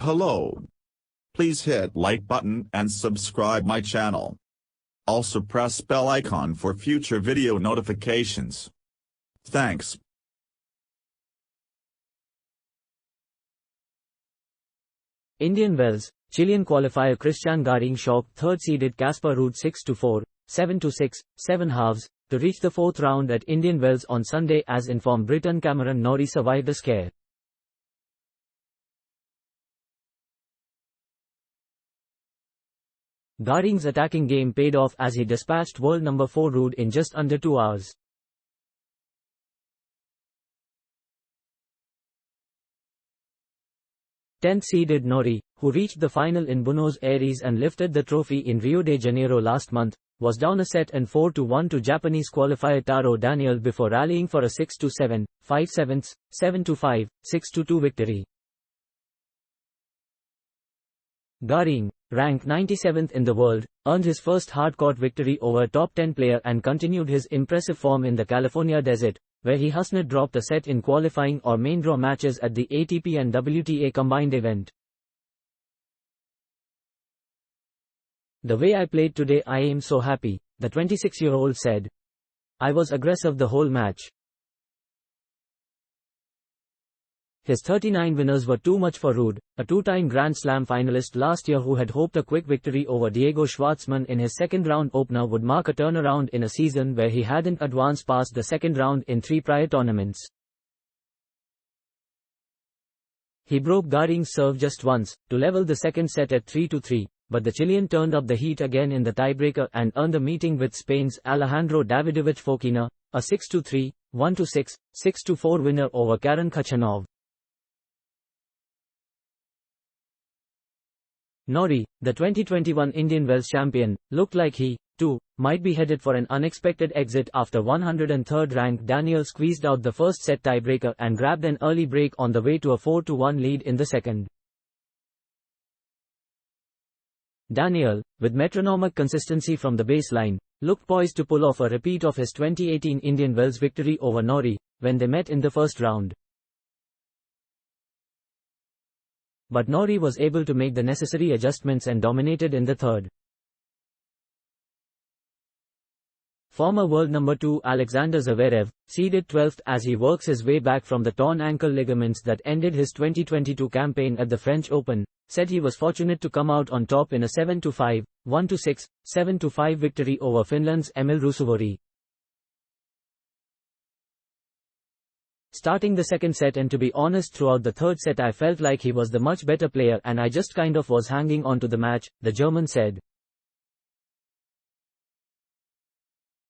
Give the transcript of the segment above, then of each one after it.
Hello. Please hit like button and subscribe my channel. Also press bell icon for future video notifications. Thanks. Indian Wells, Chilean qualifier Cristian Garin shocked third-seeded Casper Ruud 6-4, 7-6, 7 halves, to reach the fourth round at Indian Wells on Sunday as informed Briton Cameron Norrie survived the scare. Garin's attacking game paid off as he dispatched world number 4 Ruud in just under 2 hours. Tenth-seeded Norrie, who reached the final in Buenos Aires and lifted the trophy in Rio de Janeiro last month, was down a set and 4-1 to Japanese qualifier Taro Daniel before rallying for a 6-7, 5/7, 7-5, 6-2 victory. Garin, ranked 97th in the world, earned his first hard-court victory over a top 10 player and continued his impressive form in the California desert, where he hasn't dropped a set in qualifying or main draw matches at the ATP and WTA combined event. "The way I played today, I am so happy," the 26-year-old said. "I was aggressive the whole match." His 39 winners were too much for Ruud, a two-time Grand Slam finalist last year who had hoped a quick victory over Diego Schwartzman in his second-round opener would mark a turnaround in a season where he hadn't advanced past the second round in 3 prior tournaments. He broke Garin's serve just once, to level the second set at 3-3, but the Chilean turned up the heat again in the tiebreaker and earned the meeting with Spain's Alejandro Davidovich Fokina, a 6-3, 1-6, 6-4 winner over Karen Khachanov. Norrie, the 2021 Indian Wells champion, looked like he, too, might be headed for an unexpected exit after 103rd-ranked Daniel squeezed out the first set tiebreaker and grabbed an early break on the way to a 4-1 lead in the second. Daniel, with metronomic consistency from the baseline, looked poised to pull off a repeat of his 2018 Indian Wells victory over Norrie, when they met in the first round. But Norrie was able to make the necessary adjustments and dominated in the third. Former world number 2 Alexander Zverev, seeded 12th as he works his way back from the torn ankle ligaments that ended his 2022 campaign at the French Open, said he was fortunate to come out on top in a 7-5, 1-6, 7-5 victory over Finland's Emil Ruusuvuori. "Starting the second set and to be honest throughout the third set I felt like he was the much better player and I just kind of was hanging on to the match," the German said.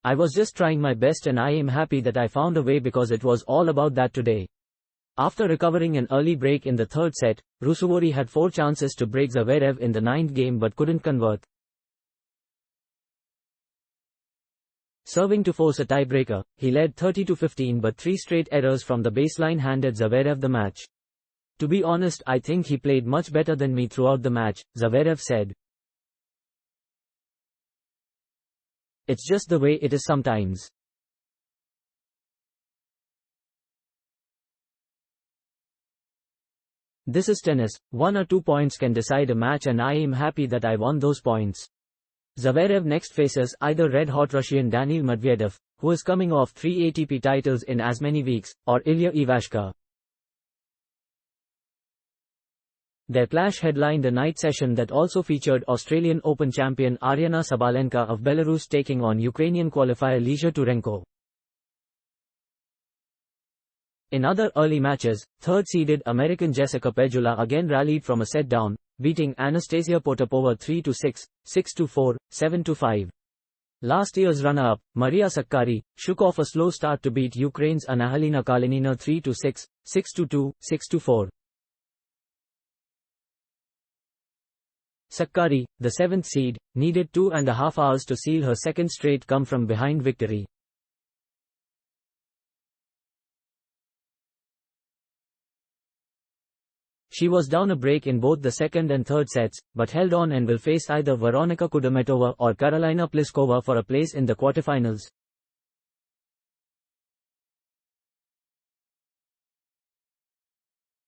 "I was just trying my best and I am happy that I found a way because it was all about that today." After recovering an early break in the third set, Ruusuvuori had 4 chances to break Zverev in the 9th game but couldn't convert. Serving to force a tiebreaker, he led 30-15 but 3 straight errors from the baseline handed Zverev the match. "To be honest, I think he played much better than me throughout the match," Zverev said. "It's just the way it is sometimes. This is tennis, 1 or 2 points can decide a match and I am happy that I won those points." Zverev next faces either red-hot Russian Daniil Medvedev, who is coming off 3 ATP titles in as many weeks, or Ilya Ivashka. Their clash headlined a night session that also featured Australian Open champion Aryna Sabalenka of Belarus taking on Ukrainian qualifier Lizha Turenko. In other early matches, third-seeded American Jessica Pegula again rallied from a set down, beating Anastasia Potapova 3-6, 6-4, 7-5. Last year's runner-up, Maria Sakkari, shook off a slow start to beat Ukraine's Anahalina Kalinina 3-6, 6-2, 6-4. Sakkari, the 7th seed, needed 2.5 hours to seal her second straight come-from-behind victory. She was down a break in both the second and third sets, but held on and will face either Veronika Kudermetova or Karolina Pliskova for a place in the quarterfinals.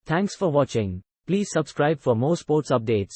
Thanks for watching. Please subscribe for more sports updates.